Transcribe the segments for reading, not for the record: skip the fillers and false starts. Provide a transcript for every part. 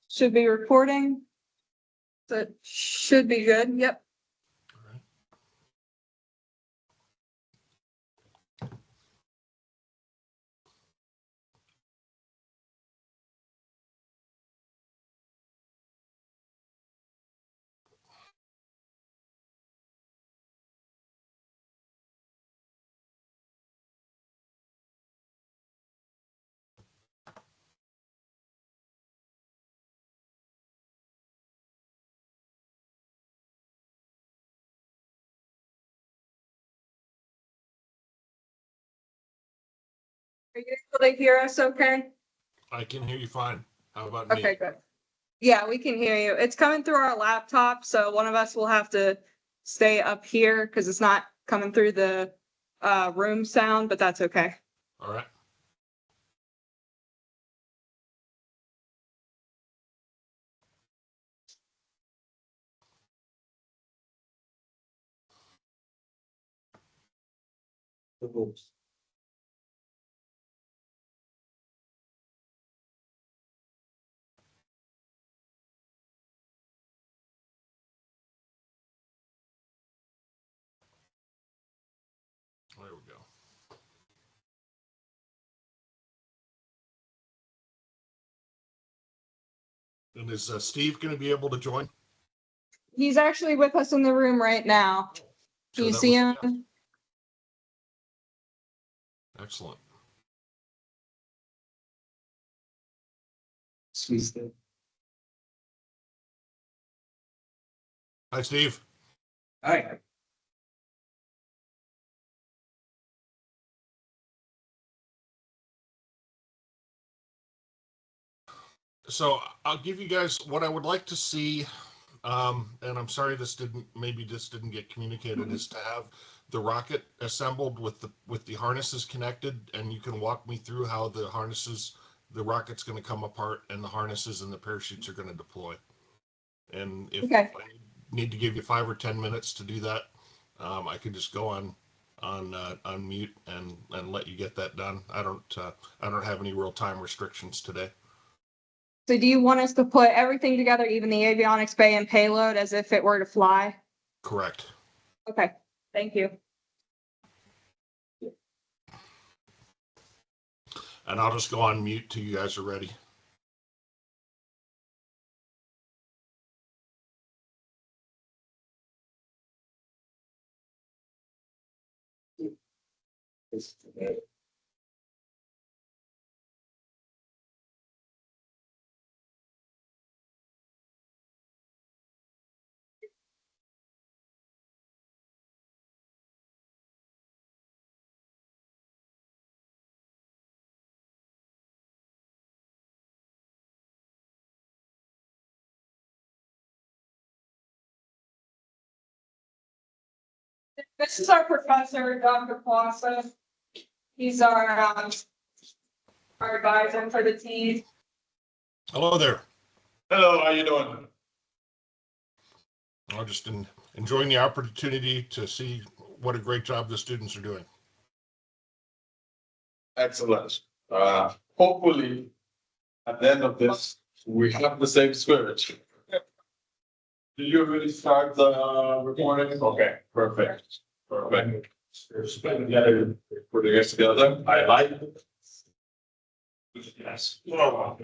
Should be recording. That should be good. Yep. Are you able to hear us okay? I can hear you fine. How about me? Okay, good. Yeah, we can hear you. It's coming through our laptop, so one of us will have to stay up here because it's not coming through the room sound, but that's okay. All right. There we go. And is Steve going to be able to join? He's actually with us in the room right now. Can you see him? Excellent. Hi, Steve. Hi. So I'll give you guys what I would like to see, and I'm sorry this didn't get communicated, is to have the rocket assembled with the harnesses connected, and you can walk me through how the rocket's going to come apart, and the harnesses and the parachutes are going to deploy. And if I need to give you 5 or 10 minutes to do that, I could just go on mute and let you get that done. I don't have any real time restrictions today. So do you want us to put everything together, even the avionics bay and payload, as if it were to fly? Correct. Okay, thank you. And I'll just go on mute till you guys are ready. This is our professor, Dr. Plaza. He's our advisor for the team. Hello there. Hello, how you doing? I'm just enjoying the opportunity to see what a great job the students are doing. Excellent. Hopefully, at the end of this, we have the same spirit. Did you already start the recording? Okay, perfect. Perfect. Putting this together. I like it. Yes. Or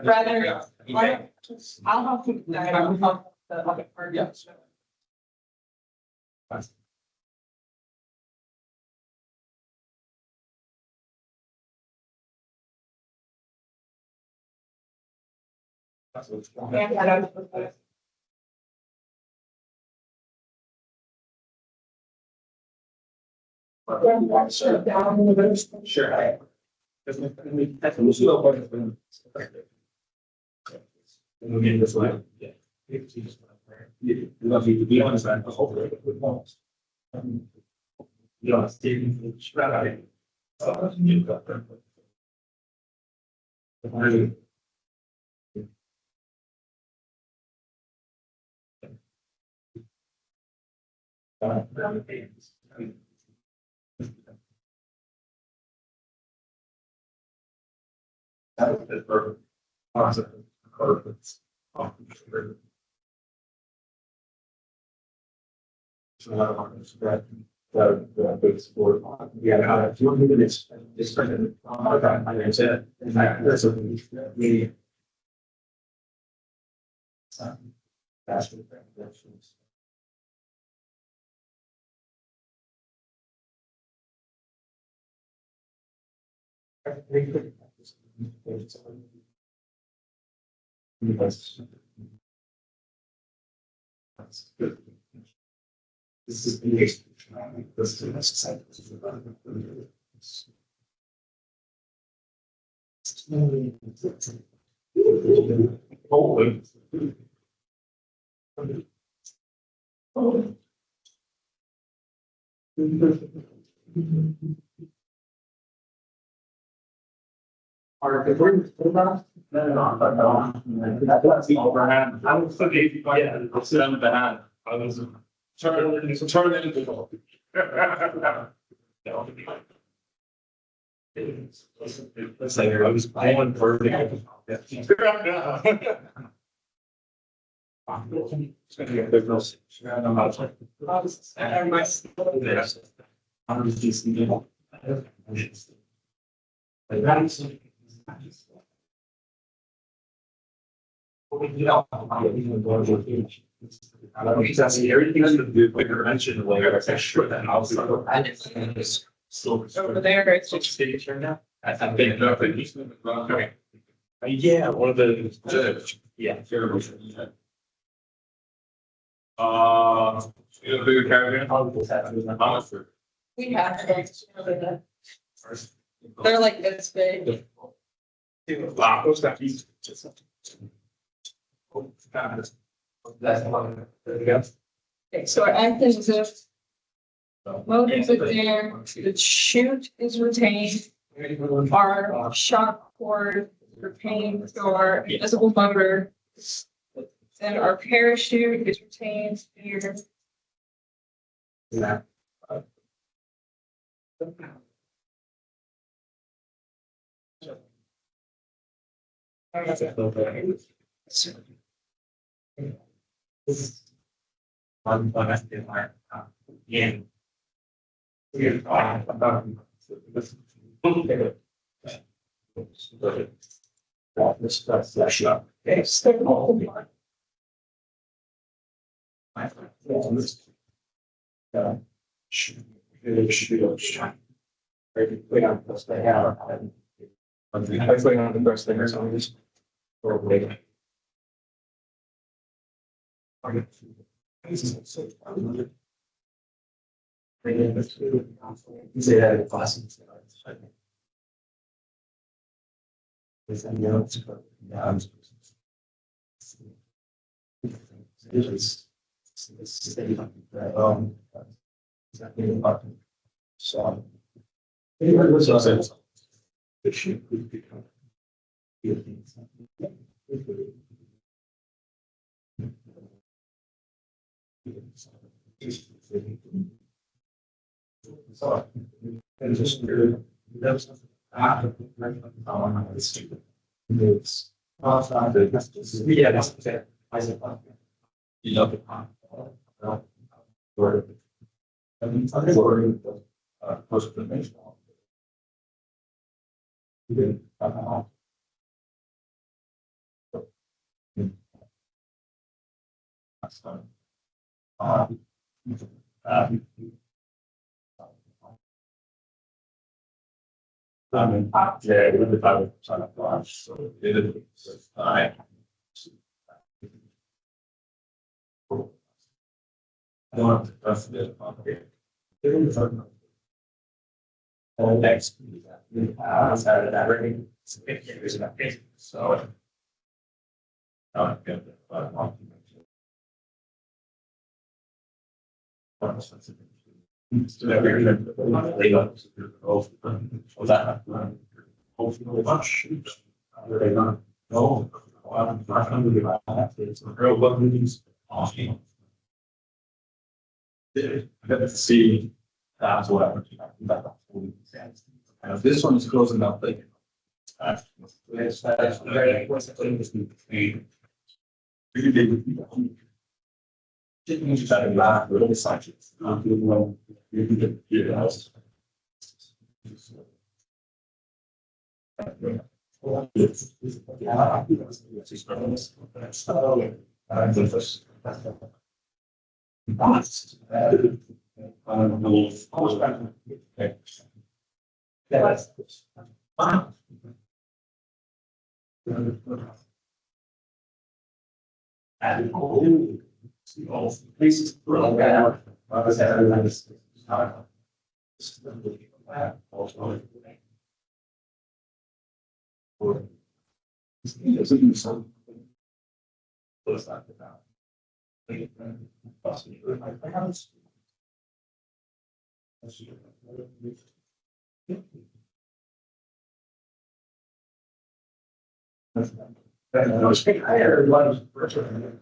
rather, I'll help you. I'll help the other part. Yes. Sure. We'll get this way. Yeah. Love you to be honest, I hope it won't. You know, Steve, you've got them. Perfect. Awesome. Perfect. So I want to spread the big sport. Yeah, if you want to do this, it's kind of, I said, and that's what we. That's good. This is the this is necessary. Are the words about? No. That's the overhand. I was thinking, yeah, it's done the hand. I was turn it into. It's like I was playing for the. It's gonna get big girls. I'm just everything is the bigger mention later. I'm sure that I'll still Over there, it's just stage right now. I've been okay. Yeah, one of the yeah. You have a bigger caravan? we have things. They're like this big. Wow, those got easy. That's one. There we go. Okay, so our engines is motors are there, the chute is retained, our shock cord retained, so our invisible motor. Then our parachute is retained here. Yeah. Hopefully not the best thing is on this. Or wait. Yeah, classes. So. It should become. So, and just that's stupid. It's yeah, that's it. I said, you know, or I mean, I'm worried post information. I mean, yeah, it would have sign up launch, so it is. I don't have to trust it. Next. Started that already. So. Oh, good. Let's see. That's what this one is closing up. Like,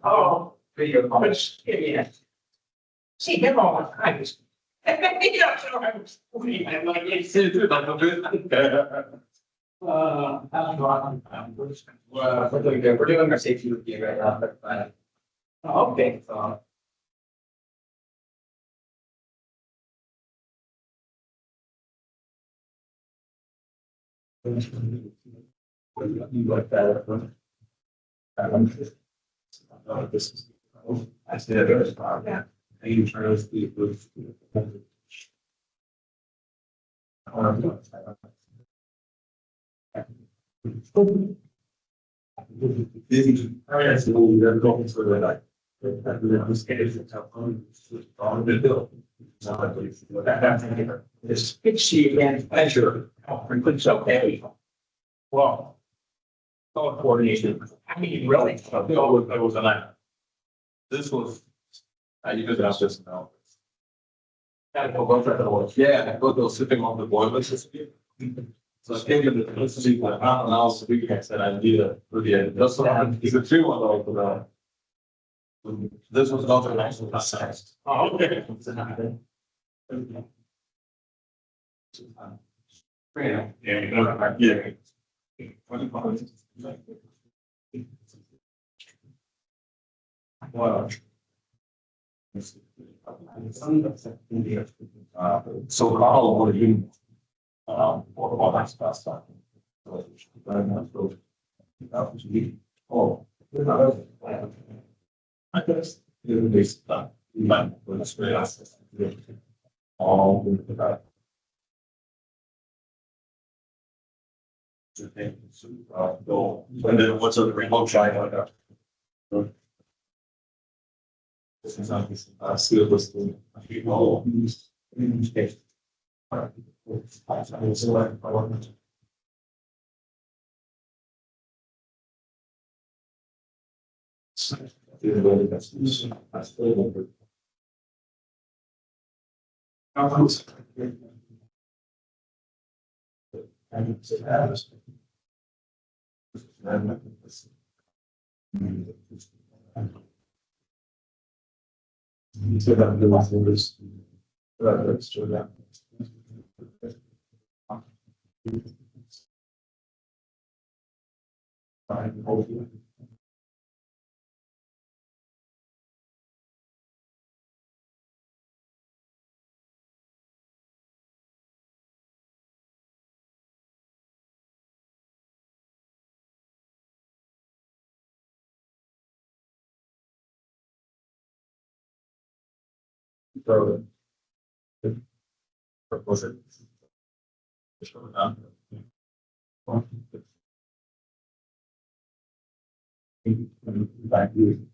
Oh, video comments. Yeah. See him all the time. Yeah, so I'm like, it's. We're doing good. We're doing our safety review right now, but. Okay, so. Like that. This is. I said, there's power. Yeah. You try to speak with. This pitchy and pleasure. It's okay. Well. Oh, coordination. I mean, really. It was a night. This was. You just asked this now. Yeah, I was sitting on the boilers. So I came in the city like half an hour a week. I said I need a really just so it's a 3-1 for that. This was not a nice size. Oh, okay. Yeah. Wow. So Carl, what do you? Or all that stuff. Oh, I guess this stuff. All the and then what's the remote side? This is not still listing. So that the last one is that's true that. So propose it. Back you.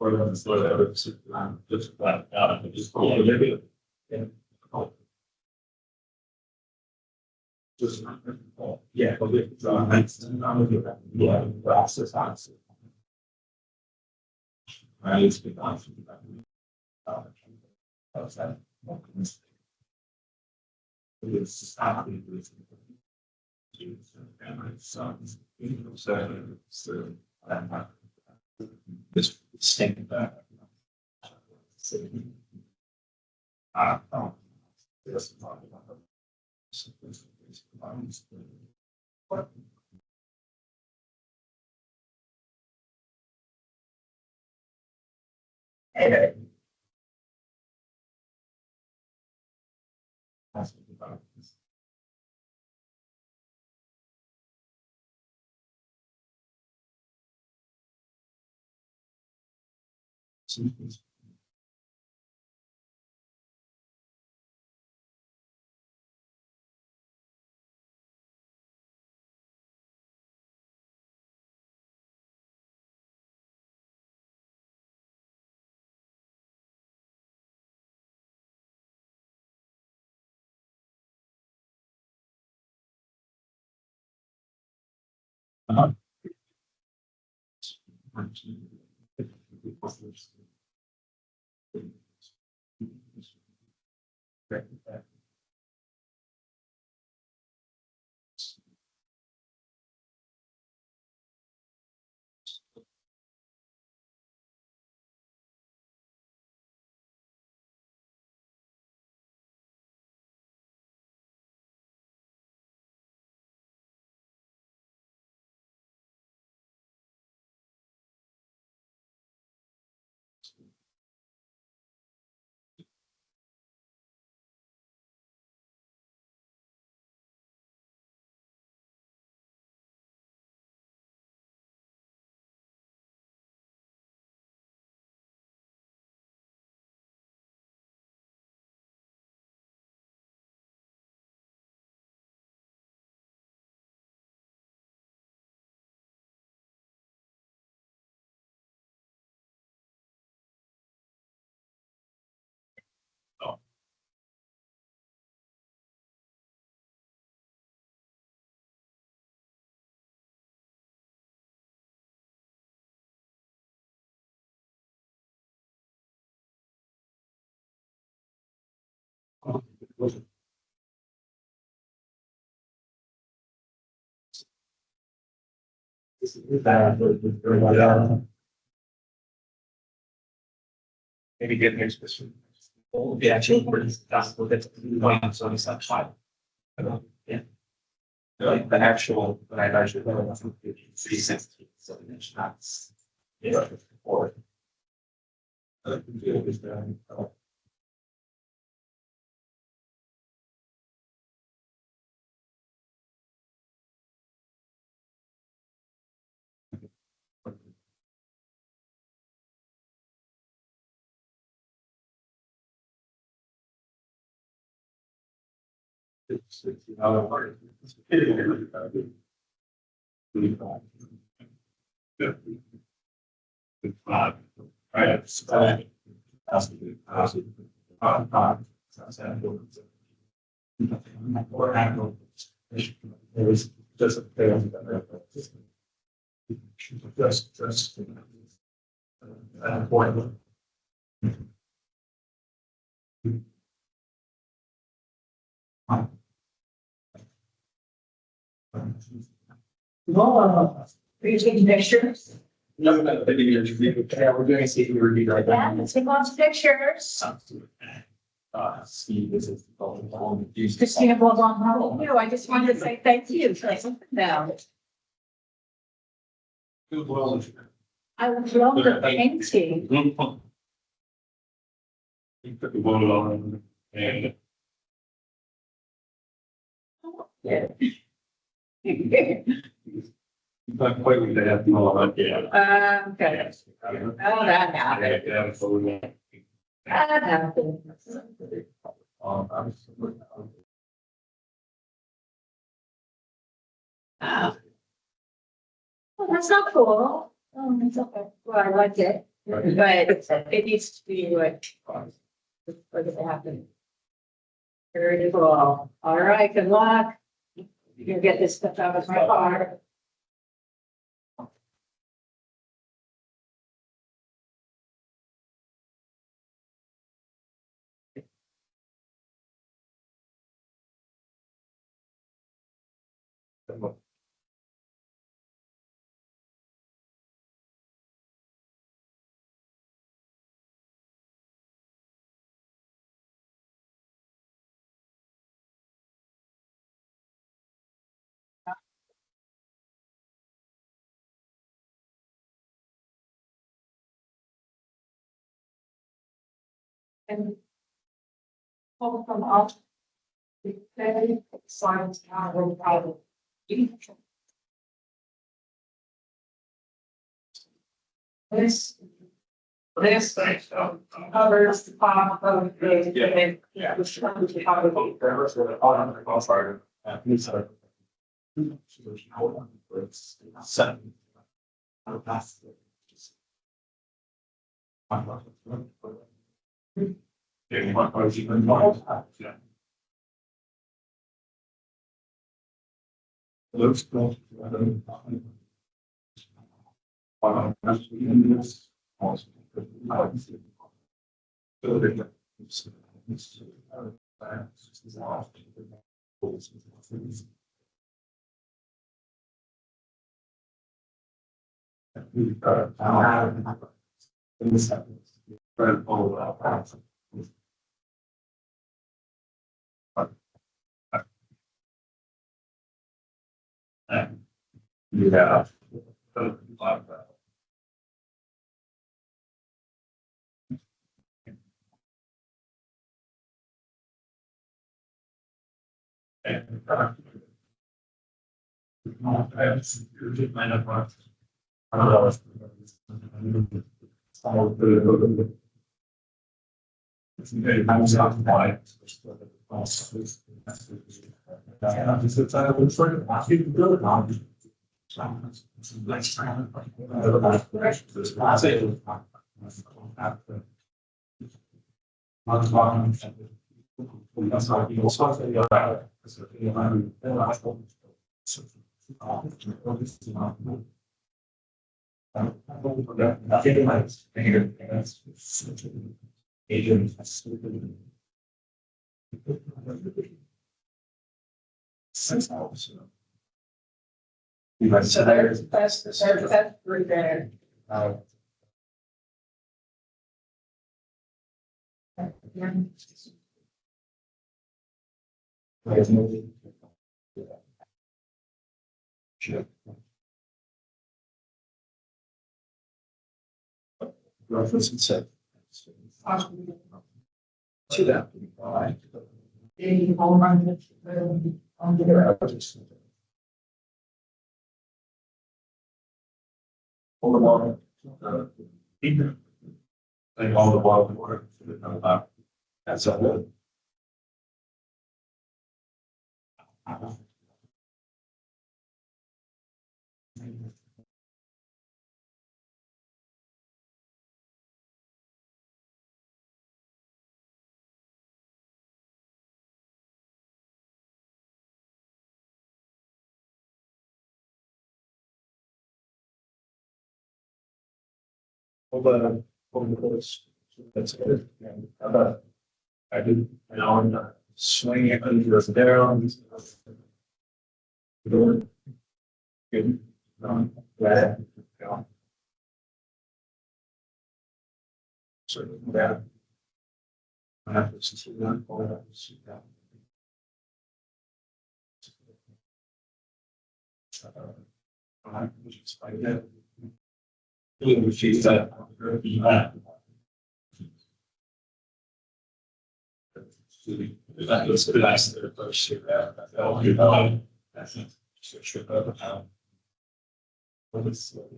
Or the sort of just just maybe. Just yeah, but it's I'm with you. Yeah, process answer. I used to be confident about that. It's happening with sons, so this staying back. Yes. Maybe get next question. The actual that's what it's going so it's not five. Yeah. Like the actual, but I actually 360, so it's not. Yeah. Or. It's another part. Right. There was just a point. Are you taking pictures? No, we're going to see if we read right Yeah, now. let's take lots of pictures. Steve, this is all. Christina was on hold. No, I just wanted to say thank you for something now. I love the painting. You put the vote on and. Yeah. Not quite what they have to know about, yeah. Okay. Oh, that happened. Yeah, so we. That happened. Oh, that's not cool. Oh, that's okay. Well, I liked it. but it needs to be like, what does it happen? Very cool. All right, good luck. You can get this stuff out of my car. And pull from up. Very science power problem. This covers the top of the. Yeah. Which comes to cover Yeah. So that's right there. Reference and set. To that. All the water. Like all the water. That's all. That's good. I did, swing it under the down. Good. Glad. So that. I have to see that, all that, see that. Just like that. She's that. That was the last first year. That's it. Trip over how. What is it?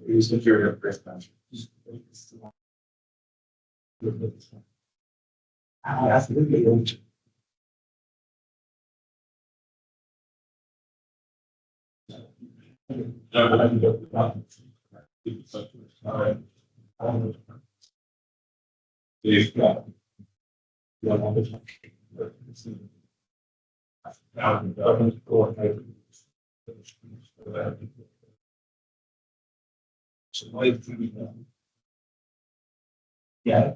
Use the jury of breast cancer. Yeah.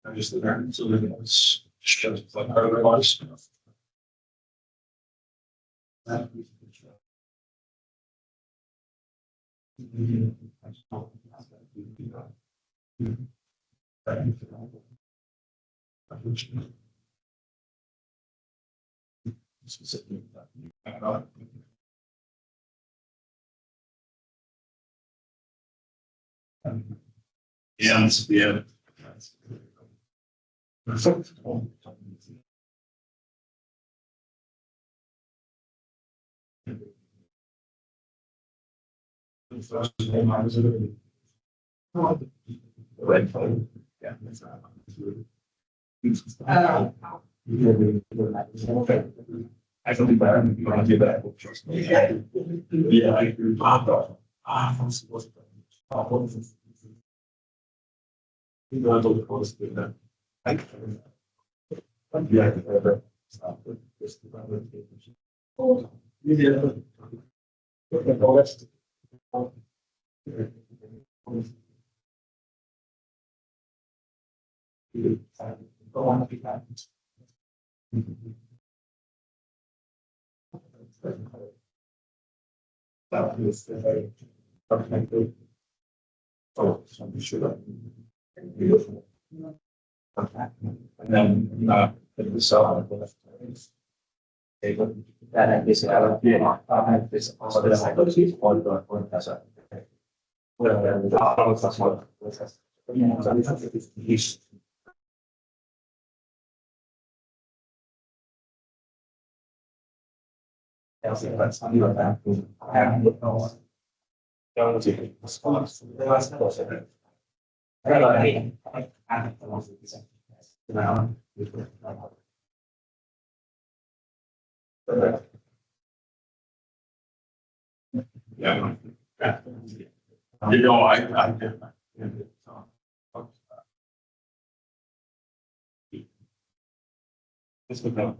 I just learned so that it's just like our lives. Yeah, yeah. Red phone. Yeah. I believe that you want to do that. Yeah, I agree. Oh, I'm sure. Beautiful. And then, the cell. That I guess I don't know. I have this also that I go to one as a. Well, that's what. That's yeah. You know, I did. This would help.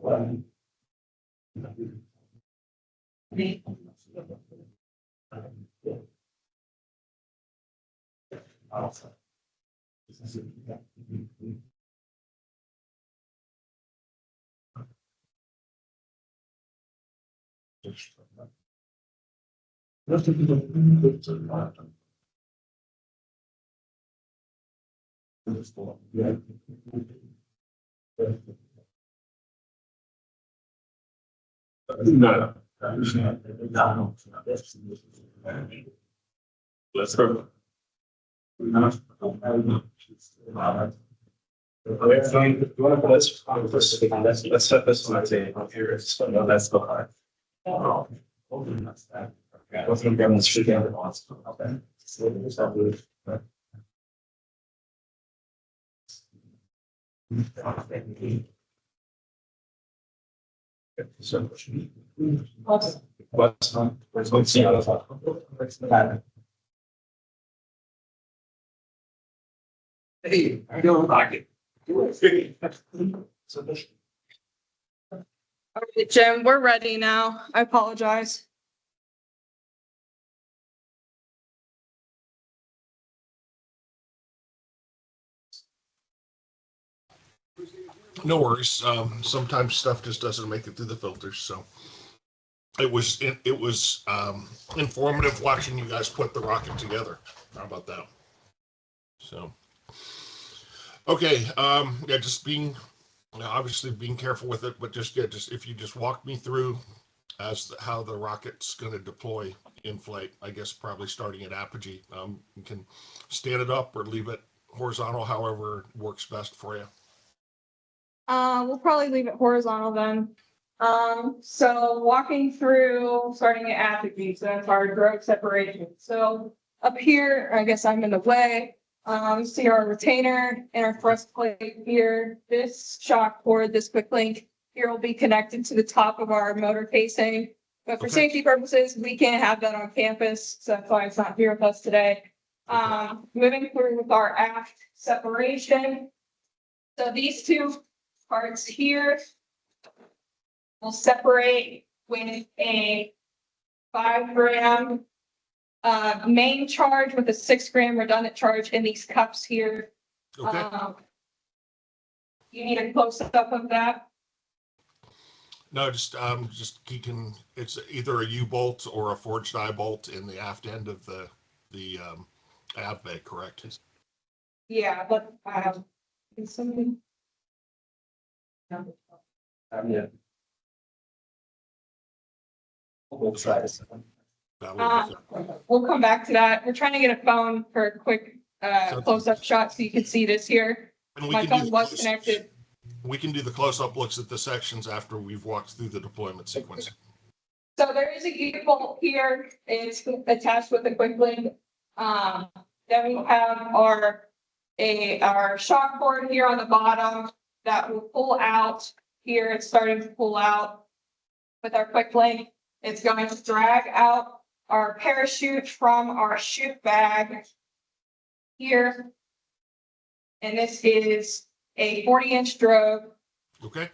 No. Let's go. Let's set this on the table here. So that's the high. What's going to be shooting? Okay. So. What's on? Let's see. Hey, I don't like it. So this. All right, Jim, we're ready now. I apologize. No worries. Sometimes stuff just doesn't make it through the filters. So it was informative watching you guys put the rocket together. How about that? So okay, yeah, just being obviously being careful with it, but just if you just walk me through how the rocket's going to deploy in flight. I guess probably starting at apogee. You can stand it up or leave it horizontal, however works best for you. We'll probably leave it horizontal then. So walking through, starting at apogee, so that's our growth separation. So up here, I guess I'm in the way. See our retainer and our thrust plate here. This shock cord, this quick link here will be connected to the top of our motor casing. But for Okay. safety purposes, we can't have that on campus, so that's why it's not here with us today. Moving through with our aft separation. So these two parts here will separate with a 5 gram main charge with a 6 gram redundant charge in these cups here. Okay. You need a close up of that. No, just keeping, it's either a U-bolt or a forged eye bolt in the aft end of the av bay, correct? Yeah, but can somebody? Yeah. Both sides. That would be We'll come back to that. We're trying to get a phone for a quick close up shot so you can see this here. And we My can do phone the was close- connected. We can do the close-up looks at the sections after we've walked through the deployment sequence. So there is a U-bolt here. It's attached with a quick link. Then we have our shock cord here on the bottom that will pull out here. It's starting to pull out with our quick link. It's going to drag out our parachute from our chute bag here. And this is a 40-inch drogue. Okay,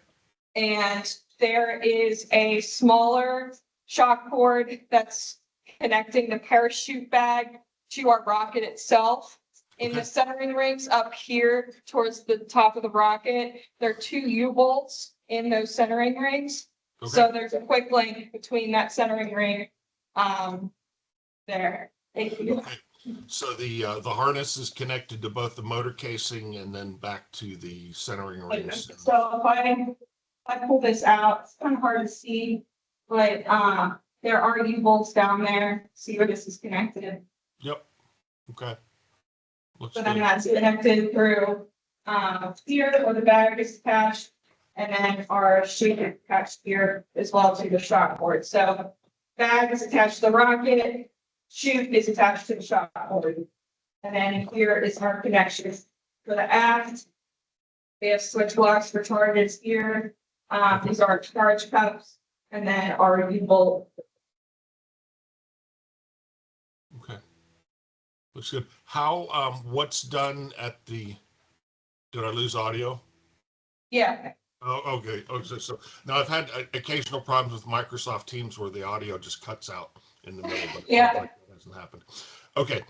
And there is a smaller shock cord that's connecting the parachute bag to our rocket itself. In the Okay. centering rings up here towards the top of the rocket, there are 2 U-bolts in those centering rings. So okay, there's a quick link between that centering ring, there. Thank you. okay. So the harness is connected to both the motor casing and then back to the centering rings. So if I pull this out, it's kind of hard to see, but, there are U-bolts down there. See where this is connected. Yep, okay. Looks So then good. that's connected through, here where the bag is attached. And then our chute is attached here as well to the shock cord. So bag is attached to the rocket, chute is attached to the shock cord. And then here is our connection for the aft. We have switch blocks for charges here. These are our charge cups and then our U-bolt. Okay. Looks good. How, what's done at the, did I lose audio? Yeah, Oh, okay. Oh, so now I've had occasional problems with Microsoft Teams where the audio just cuts out in the middle, but it Yeah. sounds like that hasn't happened. Okay.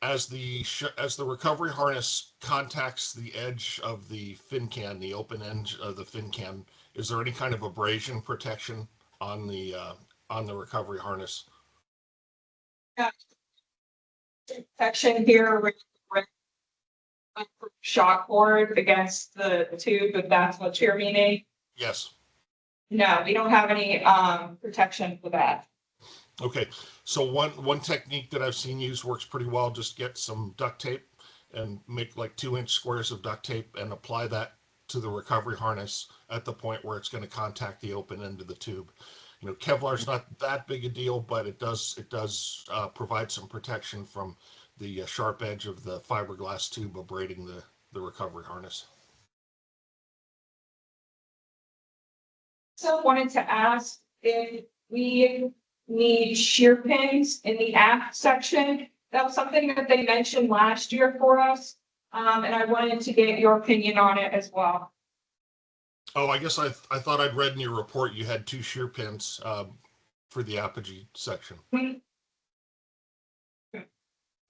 As the recovery harness contacts the edge of the fin can, the open end of the fin can, is there any kind of abrasion protection on the recovery harness? section here with shock cord against the tube, if that's what you're meaning. Yes. No, we don't have any protection for that. Okay, so one technique that I've seen used works pretty well. Just get some duct tape and make like 2-inch squares of duct tape and apply that to the recovery harness at the point where it's going to contact the open end of the tube. You know, Kevlar's not that big a deal, but it does provide some protection from the sharp edge of the fiberglass tube abrading the recovery harness. So wanted to ask if we need shear pins in the aft section. That was something that they mentioned last year for us. And I wanted to get your opinion on it as well. Oh, I guess I thought I'd read in your report you had 2 shear pins for the apogee section.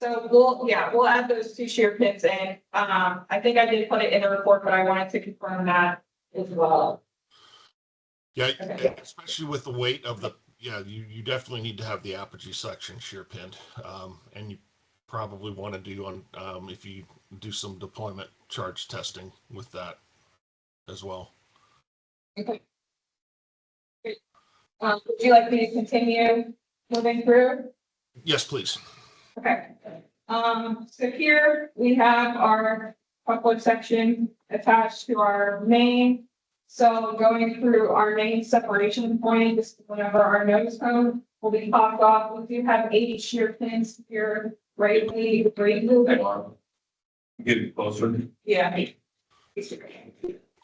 So we'll add those 2 shear pins in. I think I did put it in the report, but I wanted to confirm that as well. Yeah, Okay. especially with the weight of the, you definitely need to have the apogee section shear pinned. And you probably want to do on, if you do some deployment charge testing with that as well. Okay. Great. Would you like me to continue moving through? Yes, please. Okay. So here we have our coupler section attached to our main So going through our main separation point, this is whenever our nose cone will be popped off. We do have 80 shear pins here, greatly. Getting closer. Yeah.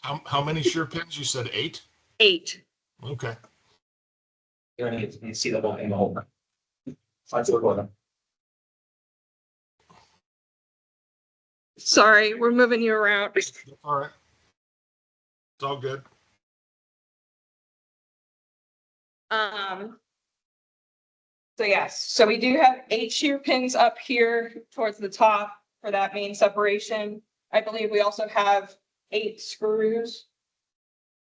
How many shear pins? You said 8? 8. Okay. You're gonna need to see the whole thing, the whole thing. Let's look at them. Sorry, we're moving you around. All right. It's all good. So yes, so we do have 8 shear pins up here towards the top for that main separation. I believe we also have 8 screws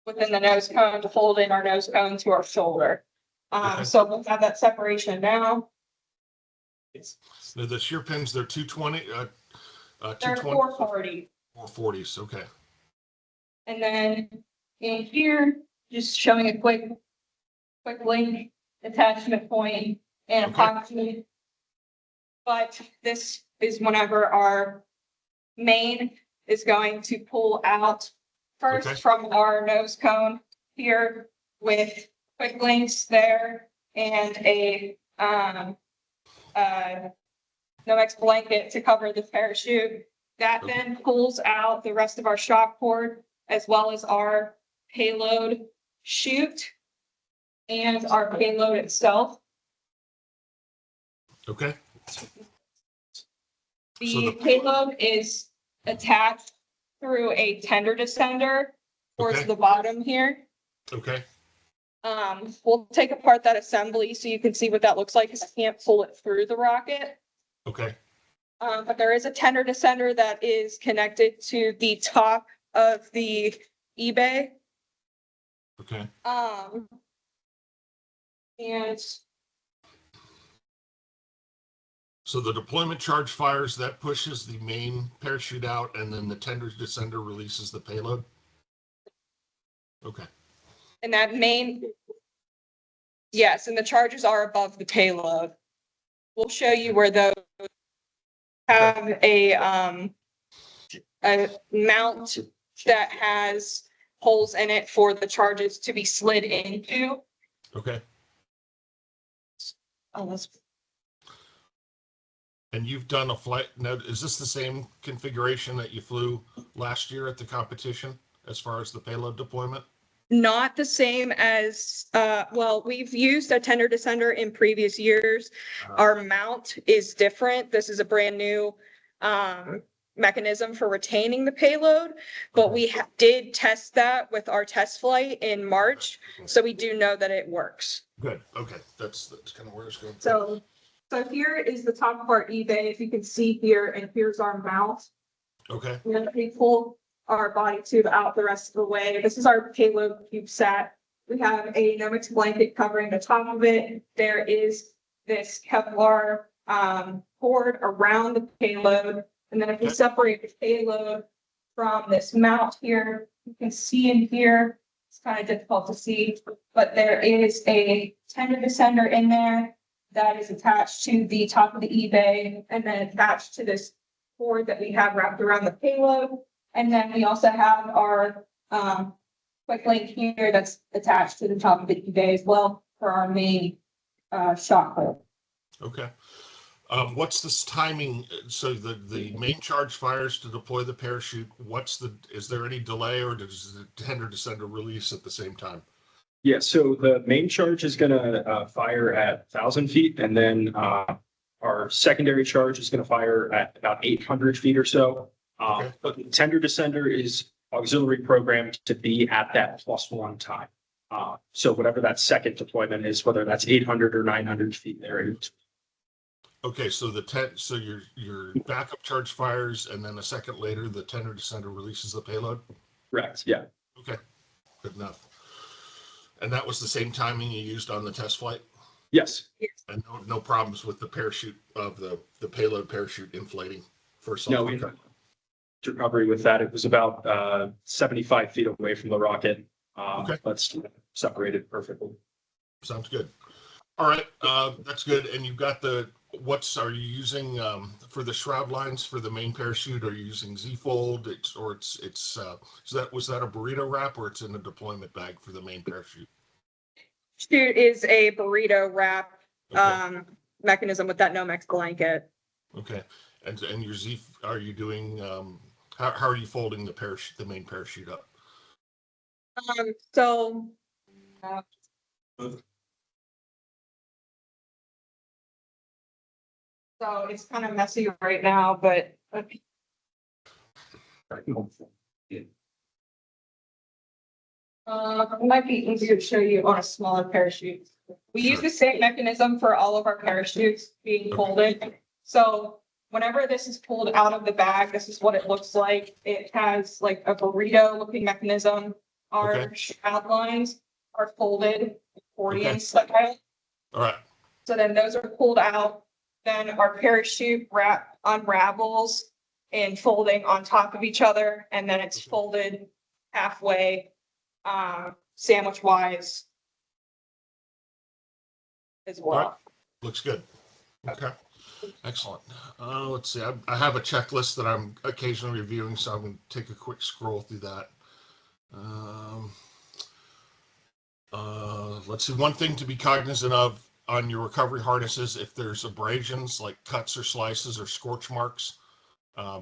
within the nose cone to hold in our nose cone to our shoulder. Okay. So we'll have that separation now. The shear pins, they're 220, They're 220, 440. 440s. Okay. And then in here, just showing a quick link, attachment point and Okay. epoxy. But this is whenever our main is going to pull out first Okay. from our nose cone here with quick links there and a Nomex blanket to cover the parachute. That Okay. then pulls out the rest of our shock cord as well as our payload chute and our payload itself. Okay. The payload is attached through a tender descender towards Okay. the bottom here. Okay. We'll take apart that assembly so you can see what that looks like because I can't pull it through the rocket. Okay. But there is a tender descender that is connected to the top of the eBay. Okay. And So the deployment charge fires, that pushes the main parachute out, and then the tender descender releases the payload. Okay. and that main, yes, and the charges are above the payload. We'll show you where those have a mount that has holes in it for the charges to be slid into. Okay. Oh, that's And you've done a flight. Now, is this the same configuration that you flew last year at the competition as far as the payload deployment? not the same as, well, we've used a tender descender in previous years. Our mount is different. This is a brand new mechanism for retaining the payload, but we did test that with our test flight in March, so we do know that it works. Good. Okay. That's kind of where it's going. So here is the top of our eBay, if you can see here, and here's our mount. Okay. And then we pull our body tube out the rest of the way. This is our payload CubeSat. We have a Nomex blanket covering the top of it. There is this Kevlar cord around the payload. And then if we separate the payload from this mount here, you can see in here, it's kind of difficult to see, but there is a tender descender in there that is attached to the top of the eBay and then attached to this cord that we have wrapped around the payload. And then we also have our quick link here that's attached to the top of the eBay as well for our main shock cord. Okay. What's this timing? So the main charge fires to deploy the parachute. Is there any delay, or does the tender descender release at the same time? Yeah, so the main charge is gonna fire at 1,000 feet, and then our secondary charge is gonna fire at about 800 feet or so. Okay. But the tender descender is auxiliary programmed to be at that +1 time. So whatever that second deployment is, whether that's 800 or 900 feet there. Okay, so your backup charge fires, and then a second later, the tender descender releases the payload. Correct, yeah. Okay, good enough. And that was the same timing you used on the test flight, Yes, and no problems with the parachute of the payload parachute inflating for no, soft we recovery with that. It was about 75 feet away from the rocket. Okay. That's separated perfectly. Sounds good. All right, that's good. And you've got are you using for the shroud lines for the main parachute? Are you using Z-fold? Was that a burrito wrap or it's in a deployment bag for the main parachute? Chute is a burrito wrap Okay. mechanism with that Nomex blanket. Okay, and your Z, are you doing how are you folding the parachute, the main parachute up? So so it's kind of messy right now, but it might be easier to show you on a smaller parachute. We use the same mechanism for all of our parachutes being folded. So whenever this is pulled out of the bag, this is what it looks like. It has like a burrito looking mechanism. Our Okay. shroud lines are folded accordion Okay. style. All right. So then those are pulled out. Then our parachute unravels and folding on top of each other, and then it's folded halfway, sandwich wise as All right. well. Looks good. Okay. Excellent. Let's see. I have a checklist that I'm occasionally reviewing, so I'm going to take a quick scroll through that. Let's see. One thing to be cognizant of on your recovery harnesses, if there's abrasions like cuts or slices or scorch marks,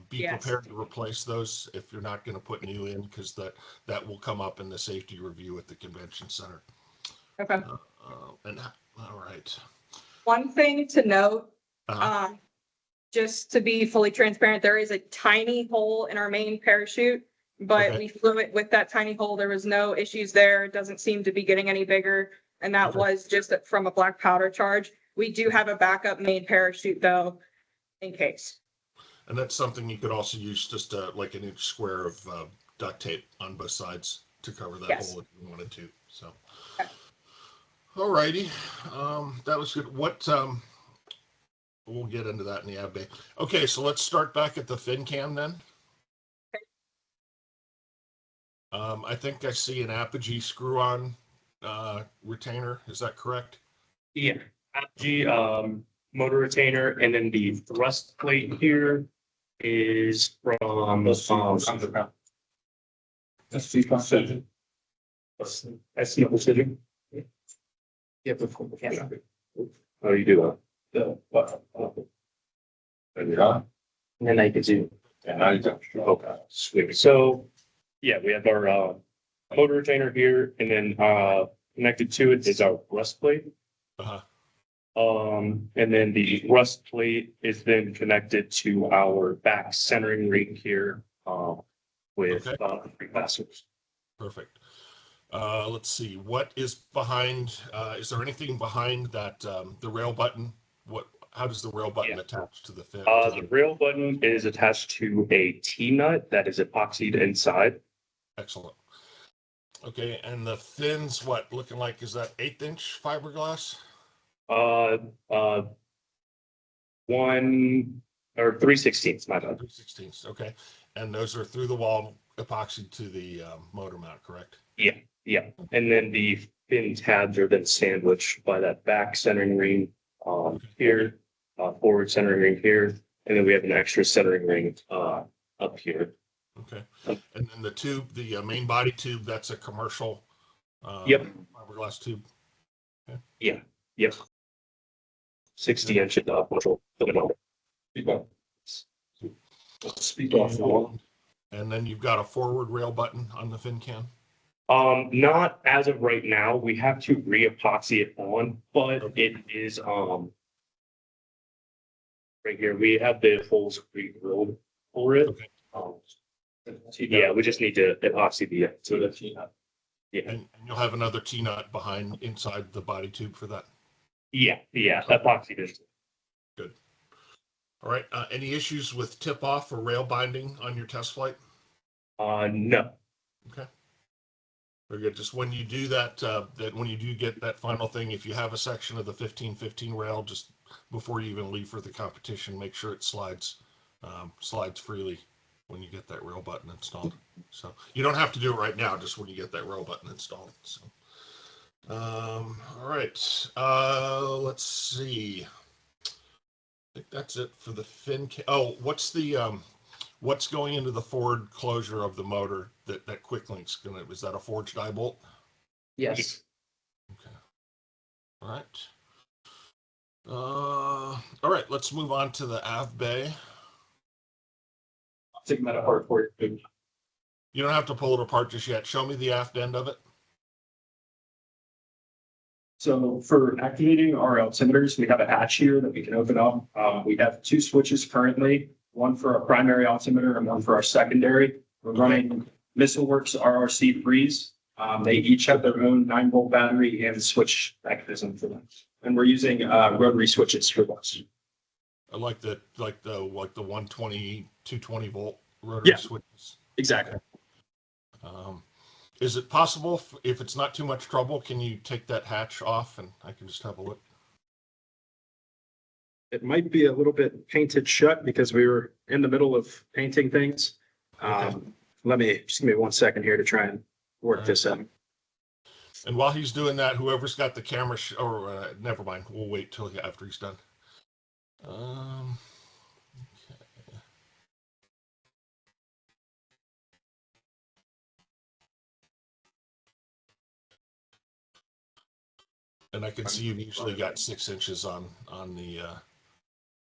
be Yes. prepared to replace those if you're not going to put new in, because that will come up in the safety review at the convention center. Okay. And all right. One thing to note, Uh-huh. just to be fully transparent, there is a tiny hole in our main parachute, but Okay. we flew it with that tiny hole. There was no issues there. It doesn't seem to be getting any bigger. And that Okay. was just from a black powder charge. We do have a backup main parachute though, in case. And that's something you could also use, just like an inch square of duct tape on both sides to cover that Yes. hole if you wanted to. So, Okay. all righty, that was good. We'll get into that in the ab bay. Okay, so let's start back at the fin cam then. I think I see an apogee screw-on retainer. Is that correct? Yeah, apogee, motor retainer, and then the thrust plate here is from, That's the precision. that's the precision. Yeah, before. How do you do The, what? that? And then I can do. And now you got. Okay, sweet. So, yeah, we have our motor retainer here, and then connected to it is our thrust plate. Uh-huh. And then the thrust plate is then connected to our back centering ring here, with Okay. 3 fasteners. Perfect. Let's see. What is behind? Is there anything behind that? The rail button. How does the rail button attach to the fin? The rail button is attached to a T-nut that is epoxied inside. Excellent. Okay, and the fins, looking like, is that 1/8 inch fiberglass? 1 or 3/16, my bad. 3/16. Okay, and those are through the wall epoxy to the motor mount, correct? Yeah, and then the fin tabs are then sandwiched by that back centering ring here, forward centering ring here, and then we have an extra centering ring up here. Okay, and then the tube, the main body tube, that's a commercial Yep. fiberglass tube. Yep. 60 inch bushel. Speak off. And then you've got a forward rail button on the fin cam. Not as of right now. We have to re-epoxy it on, but it is right here. We have the holes pre-drilled for it. Okay. Yeah, we just need to epoxy the T-nut. Yeah, And you'll have another T-nut behind inside the body tube for that. yeah, epoxy is. All right. Any issues with tip off or rail binding on your test flight? No. Okay. Very good. Just when you do that, when you do get that final thing, if you have a section of the 1515 rail, just before you even leave for the competition, make sure it slides freely when you get that rail button installed. So you don't have to do it right now, just when you get that rail button installed. So, all right. Let's see. think that's it for the oh, what's the, what's going into the forward closure of the motor that quick link's gonna, is that a forged eye bolt? Yes. Okay. All right. All right, let's move on to the AV bay. I'll take that apart for you. You don't have to pull it apart just yet. Show me the aft end of it. So for activating our altimeters, we have a hatch here that we can open up. We have two switches currently, one for our primary altimeter and one for our secondary. We're running MissileWorks RRC 3s. They each have their own 9-volt battery and switch mechanism for them. And we're using rotary switches for those. I like the 120, 220 volt rotary switches. Exactly. Is it possible, if it's not too much trouble, can you take that hatch off and I can just have a look? It might be a little bit painted shut because we were in the middle of painting things. Okay. Just give me 1 second here to try and work this out. And while he's doing that, whoever's got the camera, never mind, we'll wait till after he's done. Okay. And I can see you've usually got 6 inches on the.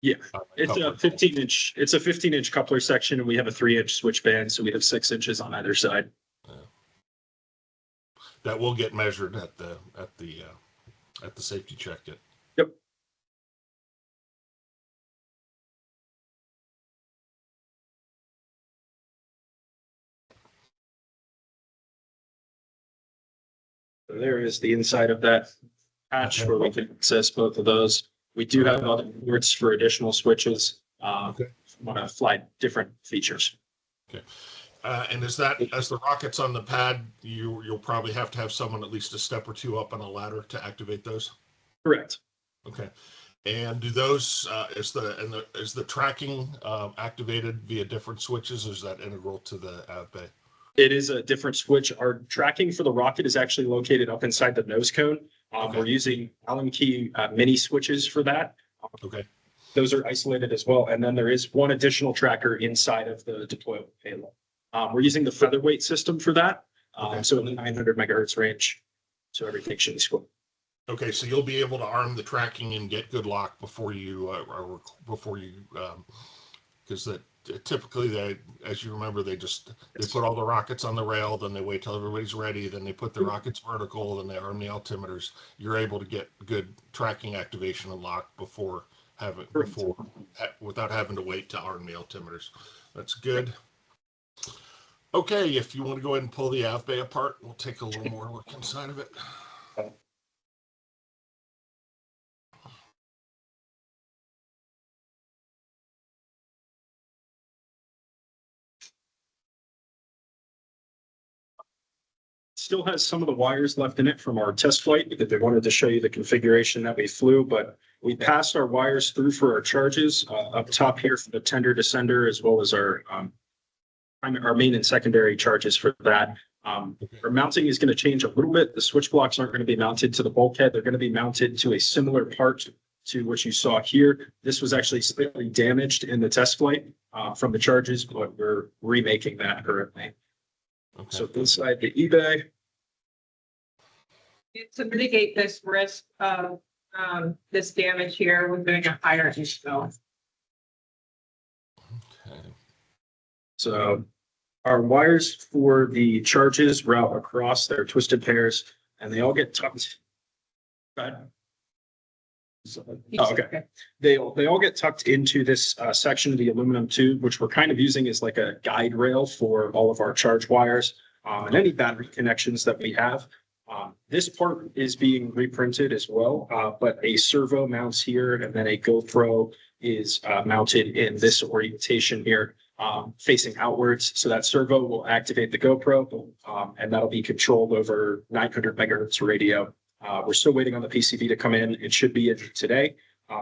Yeah, on the it's a coupler. 15-inch. It's a 15-inch coupler section, and we have a 3-inch switch band, so we have 6 inches on either side. That will get measured at the safety check. Yep. So there is the inside of that hatch Okay. where we can access both of those. We do have other ports for additional switches. Okay. Want to fly different features. And as the rocket's on the pad, you'll probably have to have someone at least a step or two up on a ladder to activate those. Correct. Okay. And do those is the tracking activated via different switches, or is that integral to the AV bay? It is a different switch. Our tracking for the rocket is actually located up inside the nose cone. Okay. We're using Allen key mini switches for that. Okay. Those are isolated as well. And then there is one additional tracker inside of the deployable payload. We're using the featherweight system for that. Okay. So in the 900 megahertz range. So everything should be square. Okay, so you'll be able to arm the tracking and get good lock before you because typically as you remember, they put all the rockets on the rail, then they wait till everybody's ready, then they put the rockets vertical, then they arm the altimeters. You're able to get good tracking activation and lock without having to wait to arm the altimeters. That's good. Okay, if you want to go ahead and pull the AV bay apart, we'll take a little more look inside of it. Still has some of the wires left in it from our test flight because they wanted to show you the configuration that we flew, but we passed our wires through for our charges up top here for the tender descender, as well as our main and secondary charges for that. Our mounting is going to change a little bit. The switch blocks aren't going to be mounted to the bulkhead. They're going to be mounted to a similar part to what you saw here. This was actually slightly damaged in the test flight from the charges, but we're remaking that currently. Okay. So inside the eBay, To mitigate this risk of this damage here, we're doing a higher install. Okay. so our wires for the charges route across their twisted pairs, and they all get tucked. Oh, okay. They all get tucked into this section of the aluminum tube, which we're kind of using as like a guide rail for all of our charge wires and any battery connections that we have. This part is being reprinted as well, but a servo mounts here, and then a GoPro is mounted in this orientation here, facing outwards. So that servo will activate the GoPro, and that'll be controlled over 900 megahertz radio. We're still waiting on the PCB to come in. It should be in today,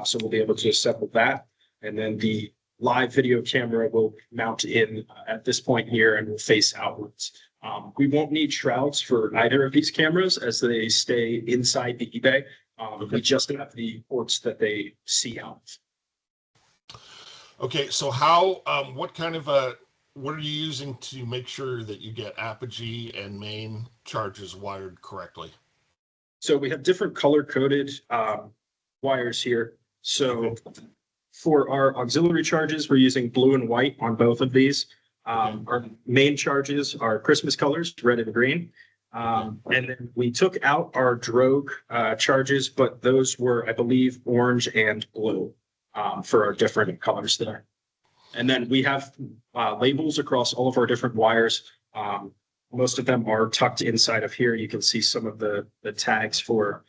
so we'll be able to assemble that. And then the live video camera will mount in at this point here and will face outwards. We won't need shrouds for either of these cameras as they stay inside the eBay. We just have the ports that they see out. Okay, so what kind of what are you using to make sure that you get apogee and main charges wired correctly? So we have different color coded wires here. So for our auxiliary charges, we're using blue and white on both of these. Our main charges are Christmas colors, red and green. And then we took out our drogue charges, but those were, I believe, orange and blue for our different colors there. And then we have labels across all of our different wires. Most of them are tucked inside of here. You can see some of the tags for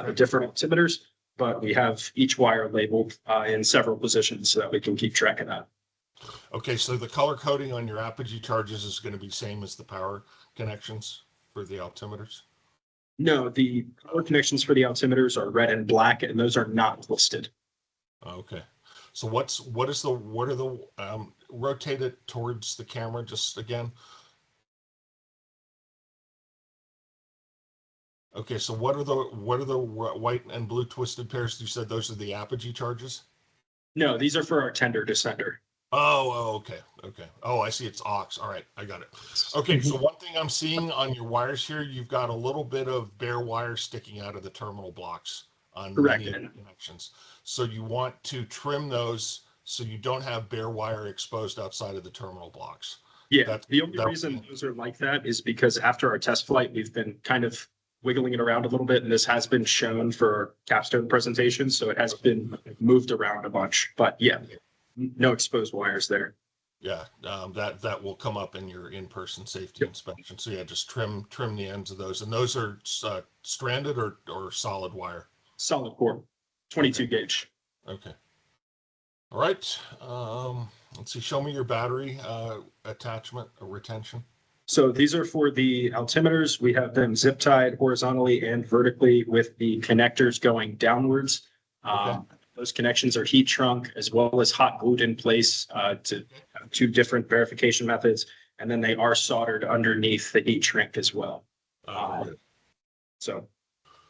the different altimeters, but we have each wire labeled in several positions so that we can keep track of that. Okay, so the color coding on your apogee charges is going to be same as the power connections for the altimeters? No, the power connections for the altimeters are red and black, and those are not listed. Okay. So what are the rotate it towards the camera just again? Okay, so what are the white and blue twisted pairs? You said those are the apogee charges? No, these are for our tender descender. Oh, okay. Oh, I see. It's aux. All right, I got it. Okay, so one thing I'm seeing on your wires here, you've got a little bit of bare wire sticking out of the terminal blocks on Correct. many connections. So you want to trim those so you don't have bare wire exposed outside of the terminal blocks. Yeah, the only reason those are like that is because after our test flight, we've been kind of wiggling it around a little bit, and this has been shown for our capstone presentation, so it has been moved around a bunch. But yeah, no exposed wires there. Yeah, that will come up in your in-person safety inspection. So yeah, just trim the ends of those, and those are stranded or solid wire. Solid core, 22 gauge. Okay. All right. Let's see. Show me your battery attachment or retention. So these are for the altimeters. We have them zip tied horizontally and vertically with the connectors going downwards. Those connections are heat shrunk as well as hot glued in place to have two different verification methods. And then they are soldered underneath the heat shrink as well. So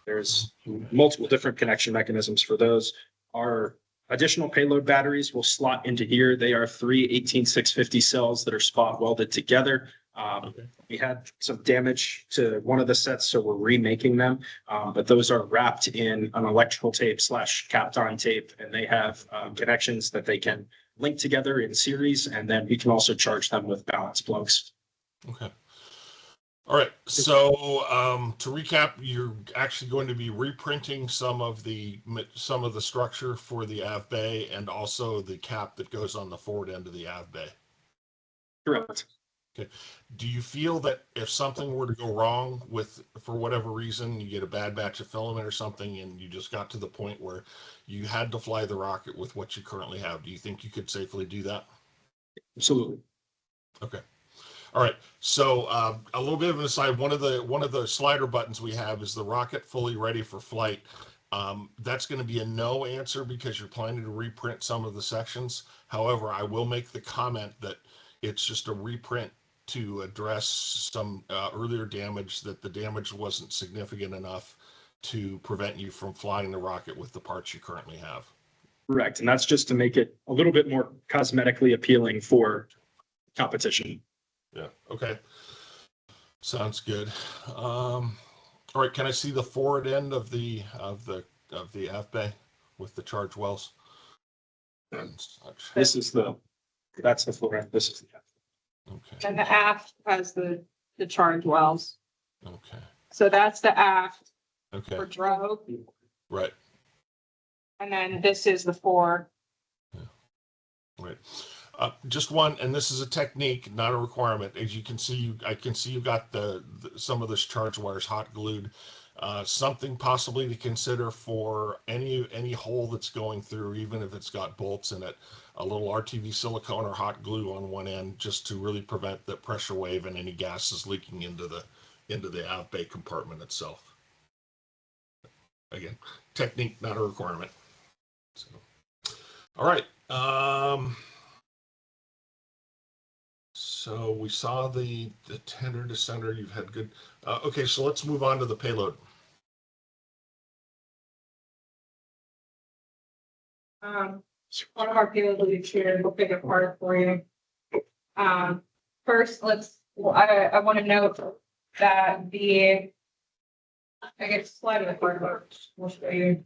there's multiple different connection mechanisms for those. Our additional payload batteries will slot into here. They are 3 18650 cells that are spot welded together. We had some damage to one of the sets, so we're remaking them. But those are wrapped in an electrical tape / capped on tape, and they have connections that they can link together in series, and then we can also charge them with balance plugs. Okay. All right. So to recap, you're actually going to be reprinting some of the structure for the AV bay and also the cap that goes on the forward end of the AV bay. Correct. Okay. Do you feel that if something were to go wrong for whatever reason, you get a bad batch of filament or something, and you just got to the point where you had to fly the rocket with what you currently have, do you think you could safely do that? Absolutely. Okay. All right. So a little bit of an aside. One of the slider buttons we have is the rocket fully ready for flight. That's going to be a no answer because you're planning to reprint some of the sections. However, I will make the comment that it's just a reprint to address some earlier damage, that the damage wasn't significant enough to prevent you from flying the rocket with the parts you currently have. Correct. And that's just to make it a little bit more cosmetically appealing for competition. Yeah. Okay. Sounds good. All right. Can I see the forward end of the AV bay with the charge wells? That's the floor end. This is the Okay. And the aft has the charge wells. Okay. So that's the aft Okay. for drogue. Right. And then this is the fore. Right. Just one, and this is a technique, not a requirement. As you can see, I can see you got some of this charge wires hot glued. Something possibly to consider for any hole that's going through, even if it's got bolts in it, a little RTV silicone or hot glue on one end, just to really prevent the pressure wave and any gases leaking into the AV bay compartment itself. Again, technique, not a requirement. So, all right. So we saw the tender descender. You've had good. Okay, so let's move on to the payload. one of our payload leads here, we'll pick it apart for you. First, I want to note that I guess slide it apart, we'll show you.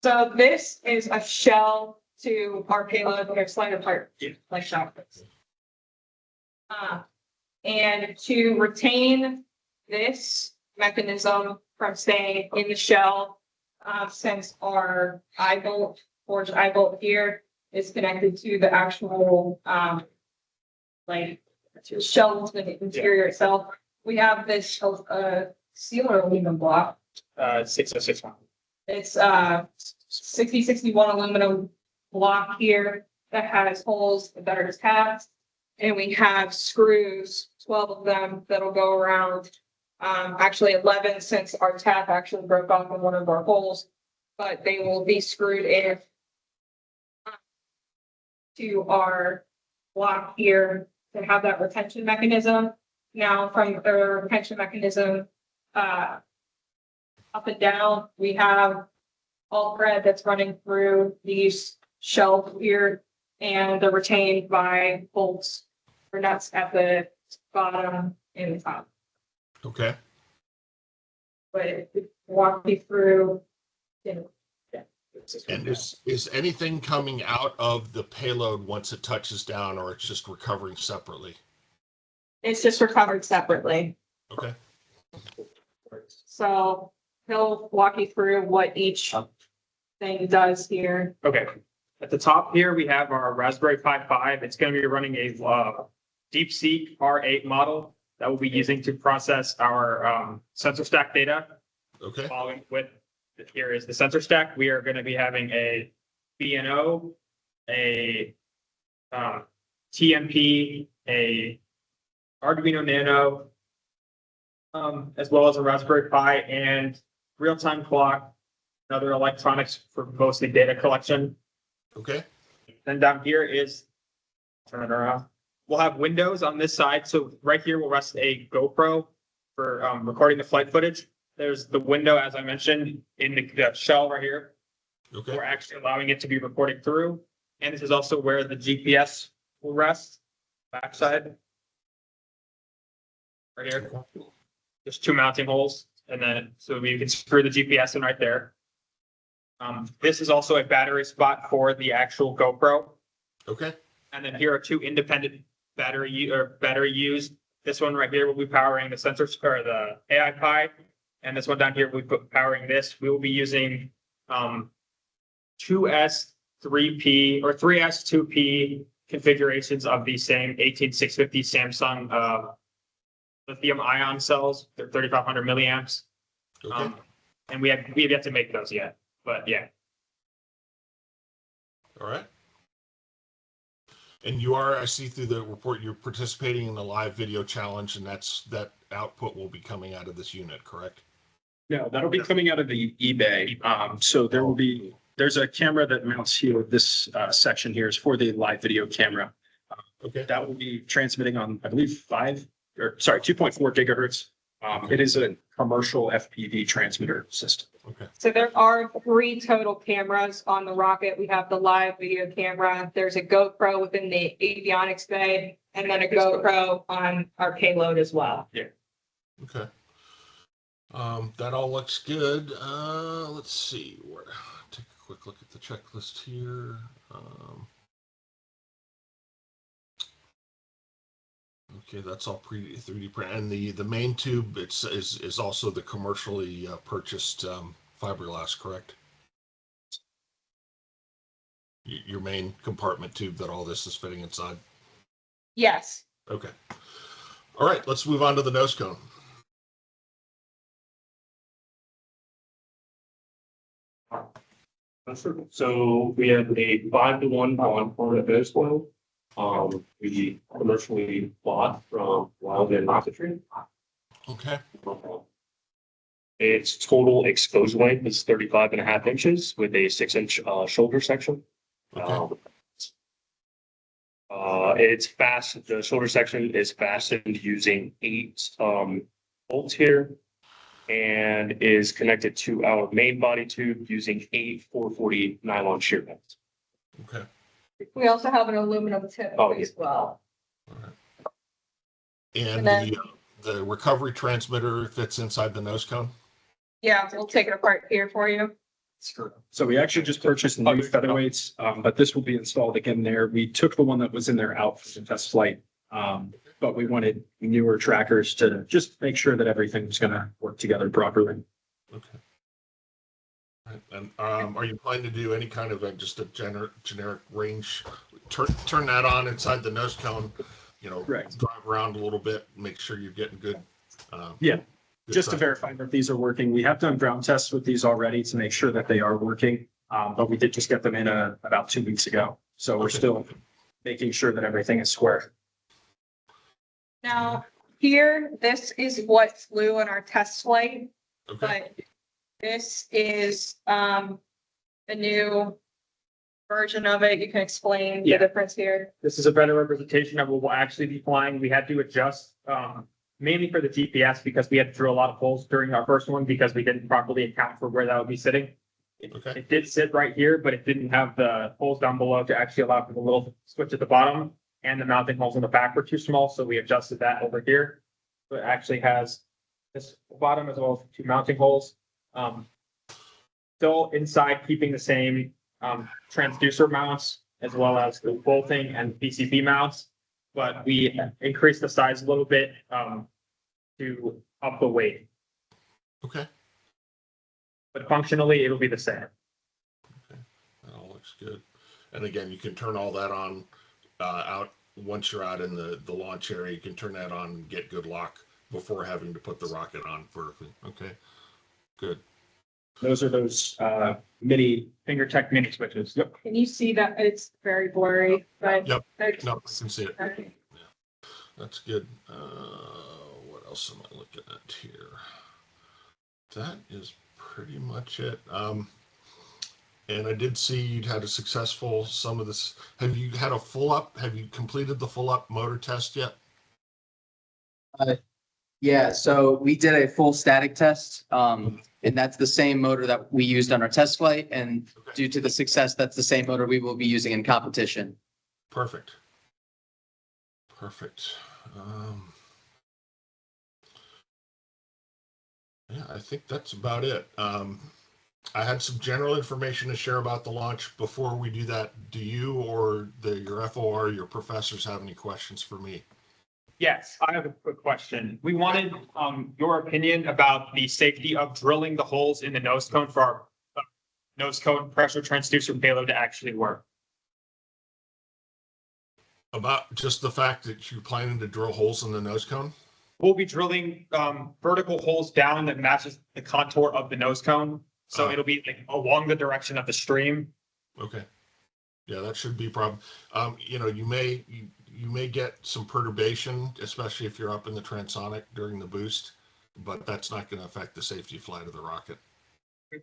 So this is a shell to our payload, or slide apart, like chocolates. And to retain this mechanism from staying in the shell, since our forged eye bolt here is connected to the actual, shell to the interior itself, we have this, sealer aluminum block. 606. It's 6061 aluminum block here that has holes that are tapped. And we have screws, 12 of them that'll go around. Actually 11 since our tap actually broke off in one of our holes, but they will be screwed in to our block here to have that retention mechanism. Now from the retention mechanism, up and down, we have all thread that's running through these shelves here, and they're retained by bolts or nuts at the bottom and the top. Okay. But walk you through. And is anything coming out of the payload once it touches down, or it's just recovering separately? It's just recovered separately. Okay. So he'll walk you through what each thing does here. Okay, at the top here, we have our Raspberry Pi 5. It's going to be running a DeepSeek R8 model that we'll be using to process our sensor stack data. Okay. Following with, here is the sensor stack. We are going to be having a BNO, a TMP, a Arduino Nano, as well as a Raspberry Pi and real-time clock, and other electronics for mostly data collection. Okay. Then down here is, turn it around. We'll have windows on this side. So right here will rest a GoPro for recording the flight footage. There's the window, as I mentioned, in the shell right here. Okay. We're actually allowing it to be recording through. And this is also where the GPS will rest, backside. Right here. There's two mounting holes. And then, so we can screw the GPS in right there. This is also a battery spot for the actual GoPro. Okay. And then here are two independent battery used. This one right here will be powering the sensor or the AI Pi. And this one down here will be powering this. We will be using 2S 3P or 3S 2P configurations of the same 18650 Samsung lithium ion cells. They're 3500 milliamps. Okay. And we have yet to make those yet, but yeah. All right. And you are, I see through the report, you're participating in the live video challenge, and that output will be coming out of this unit, correct? No, that'll be coming out of the eBay. So there's a camera that mounts here. This section here is for the live video camera. Okay. That will be transmitting on, I believe, 2.4 gigahertz. It is a commercial FPV transmitter system. Okay. So there are 3 total cameras on the rocket. We have the live video camera. There's a GoPro within the avionics bay, and then a GoPro on our payload as well. Yeah. Okay. That all looks good. Let's see. Take a quick look at the checklist here. Okay, that's all 3D print, and the main tube is also the commercially purchased fiberglass, correct? Your main compartment tube that all this is fitting inside. Yes. Okay. All right, let's move on to the nose cone. So we have a 5-to-1 bond for the nose cone. We commercially bought from Wildman Rocketry. Okay. Its total exposure length is 35.5 inches with a 6-inch shoulder section. Okay. The shoulder section is fastened using 8 bolts here. and is connected to our main body tube using 8 440 nylon shear bolts. Okay. We also have an aluminum tip Oh, as well. And And then- the recovery transmitter fits inside the nose cone? Yeah, we'll take it apart here for you. So we actually just purchased new featherweights, but this will be installed again there. We took the one that was in there out for the test flight. But we wanted newer trackers to just make sure that everything was gonna work together properly. Okay. Right, and are you planning to do any kind of just a generic range? Turn that on inside the nose cone, Correct. drive around a little bit, make sure you're getting good. Yeah, good just to track. verify that these are working. We have done ground tests with these already to make sure that they are working. But we did just get them in about 2 weeks ago. So we're Okay. still making sure that everything is square. Now, here, this is what flew on our test flight, Okay, but this is, a new version of it. You can explain the Yeah. difference here. This is a better representation of what we'll actually be flying. We had to adjust, mainly for the GPS because we had to drill a lot of holes during our first one because we didn't properly account for where that would be sitting. okay, It did sit right here, but it didn't have the holes down below to actually allow for the little switch at the bottom. And the mounting holes in the back were too small, so we adjusted that over here. So it actually has this bottom as well as 2 mounting holes. Still inside, keeping the same transducer mounts as well as the bolting and PCB mounts. But we increased the size a little bit to up the weight. okay. But functionally, it'll be the same. That all looks good. And again, you can turn all that on out once you're out in the launch area. You can turn that on and get good lock before having to put the rocket on vertically. Okay, good. Those are those mini. FingerTech mini switches. Yep. Can you see that? It's very blurry, but. Yep. There's- No, I can see it. Okay. That's good. What else am I looking at here? That is pretty much it. And I did see you'd had a successful some of this. Have you had a full up? Have you completed the full up motor test yet? Yeah, so we did a full static test, and that's the same motor that we used on our test flight. And Okay. due to the success, that's the same motor we will be using in competition. Perfect. Perfect. Yeah, I think that's about it. I had some general information to share about the launch. Before we do that, do you or your FOR, your professors, have any questions for me? Yes, I have a quick question. We wanted your opinion about the safety of drilling the holes in the nose cone for our nose cone pressure transducer payload to actually work. About just the fact that you're planning to drill holes in the nose cone? We'll be drilling vertical holes down that matches the contour of the nose cone. So it'll be like along the direction of the stream. Okay. Yeah, that should be a problem. You may get some perturbation, especially if you're up in the transonic during the boost, but that's not going to affect the safety flight of the rocket. Do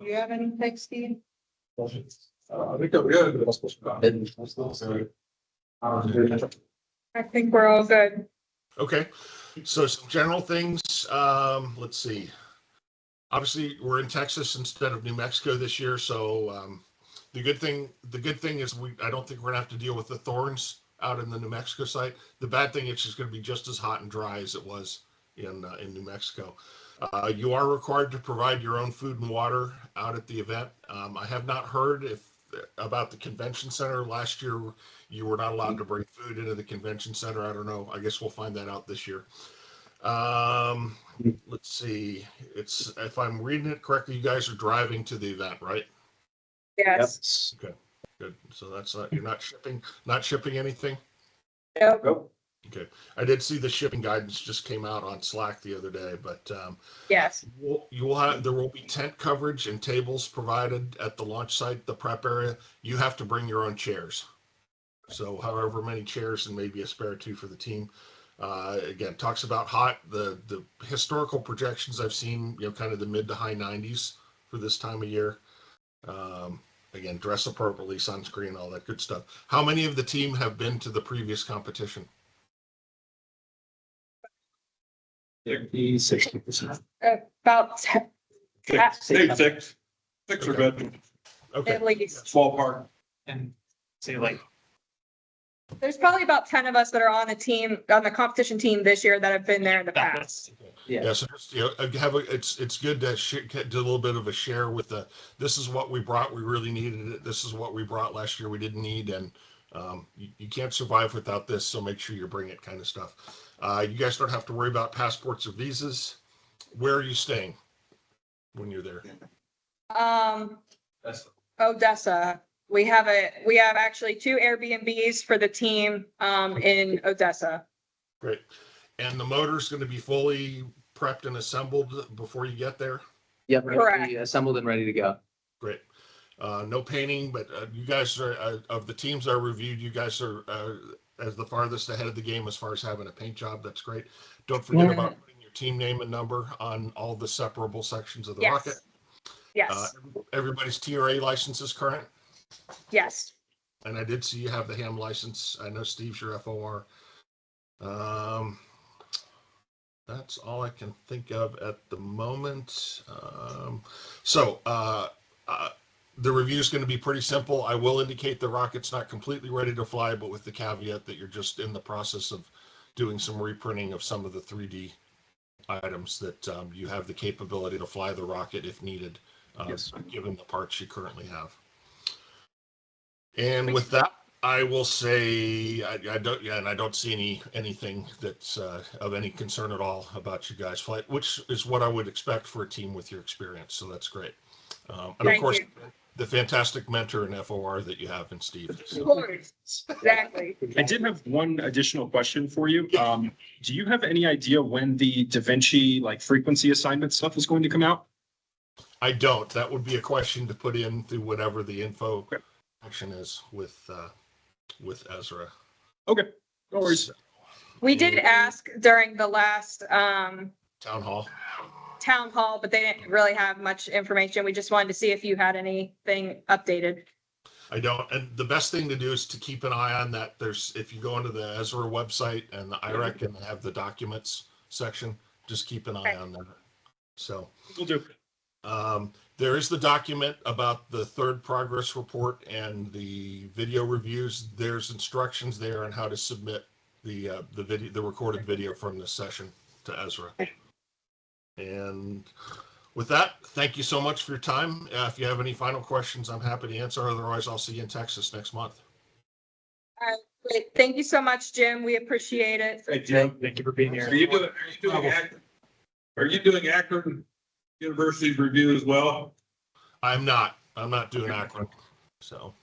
you have anything, Steve? I think we're all good. Okay, so some general things. Let's see. Obviously, we're in Texas instead of New Mexico this year, so the good thing is I don't think we're gonna have to deal with the thorns out in the New Mexico site. The bad thing is it's just gonna be just as hot and dry as it was in New Mexico. You are required to provide your own food and water out at the event. I have not heard about the convention center. Last year, you were not allowed to bring food into the convention center. I don't know. I guess we'll find that out this year. Let's see. It's, if I'm reading it correctly, you guys are driving to the event, right? Yes. Good. So that's you're not shipping anything. Yep. Okay. I did see the shipping guidance just came out on Slack the other day, but Yes. there will be tent coverage and tables provided at the launch site, the prep area. You have to bring your own chairs. So however many chairs and maybe a spare 2 for the team. Again, talks about hot, the historical projections I've seen, kind of the mid to high 90s for this time of year. again, dress appropriately, sunscreen, all that good stuff. How many of the team have been to the previous competition? 60%. About Six are good. Okay. at least. Ballpark. And say like, There's probably about 10 of us that are on the competition team this year that have been there in the past. Yeah, so just, it's good to do a little bit of a share with this is what we brought, we really needed it, this is what we brought last year we didn't need, and you can't survive without this, so make sure you bring it kind of stuff. You guys don't have to worry about passports or visas. Where are you staying when you're there? Odessa. We have actually 2 Airbnbs for the team in Odessa. Great. And the motor's going to be fully prepped and assembled before you get there? Yep, Correct. ready, assembled and ready to go. Great. No painting, but you guys are, of the teams I reviewed, you guys are as the farthest ahead of the game as far as having a paint job. That's great. Don't forget about putting your team name and number on all the separable sections of the rocket. Yes. Everybody's TRA license is current. Yes. And I did see you have the ham license. I know Steve's your FOR. That's all I can think of at the moment. The review is going to be pretty simple. I will indicate the rocket's not completely ready to fly, but with the caveat that you're just in the process of doing some reprinting of some of the 3D items that you have the capability to fly the rocket if needed, given the parts you currently have. And with that, I will say I don't see anything that's of any concern at all about you guys' flight, which is what I would expect for a team with your experience. So that's great. And of course, the fantastic mentor and FOR that you have in Steve. Of course. Exactly. I did have one additional question for you. Do you have any idea when the Da Vinci frequency assignment stuff is going to come out? I don't. That would be a question to put in through whatever the info action is with ESRA. Okay, no worries. We did ask during the last Town hall, but they didn't really have much information. We just wanted to see if you had anything updated. I don't. And the best thing to do is to keep an eye on that. If you go into the ESRA website and the IREC and they have the documents section, just keep an eye on that. So We'll do. There is the document about the third progress report and the video reviews. There's instructions there on how to submit the recorded video from this session to ESRA. And with that, thank you so much for your time. If you have any final questions, I'm happy to answer. Otherwise, I'll see you in Texas next month. All right, great. Thank you so much, Jim. We appreciate it. Hey, Jim. thank you for being here. Are you doing Akron University's review as well? I'm not doing Akron. So